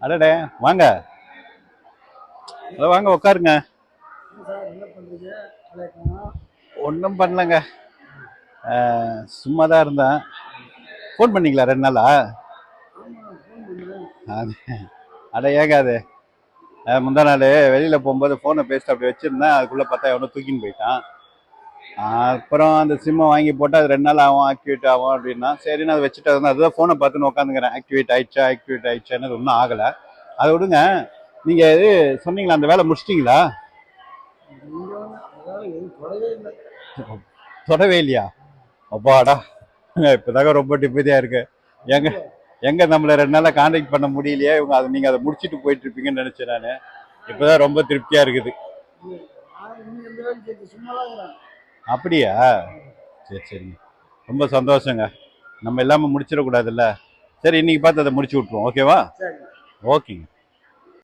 அடடே வாங்க. வாங்க உட்காருங்க. ஒன்றும் பண்ணலங்க. சும்மா தான் இருந்தேன். ஃபோன் பண்ணீங்களா 2 நாளா? அட ஏங்க அது முந்தா நாள் வெளியில் போகும்போது ஃபோனை பேசிட்டு அப்படி வச்சுருந்தேன். அதுக்குள்ளே பார்த்தா எவனோ தூக்கின்னு போயிட்டான். அப்புறம் அந்த சிம்மை வாங்கி போட்டு அது 2 நாள் ஆகும் ஆக்டிவேட் ஆகும் அப்படின்னா சரின்னு அதை வச்சுட்டு அதுதான் ஃபோனை பார்த்துன்னு உட்காந்துக்கிறேன். ஆக்டிவேட் ஆயிடுச்சான்னு ஒன்றும் ஆகலை. அதை விடுங்க. நீங்கள் இது சொன்னீங்களா, அந்த வேலை முடிச்சிட்டிங்களா? தொடவே இல்லையா? அப்பாடா, இப்போதாங்க ரொம்ப நிம்மதியாக இருக்கு. எங்க எங்க நம்மளை 2 நாளா கான்டாக்ட் பண்ண முடியலையே. இவங்க அதை நீங்கள் அதை முடிச்சுட்டு போயிட்டு இருப்பீங்கன்னு நினச்சேன். நான் இப்போதான் ரொம்ப திருப்தியாக இருக்குது. அப்படியா? சரி சரிங்க. ரொம்ப சந்தோஷங்க. நம்ம எல்லாமே முடிச்சிடக்கூடாதுல்ல. சரி, இன்னைக்கு பார்த்து அதை முடிச்சு விட்ருவோம். ஓகேவா? ஓகேங்க.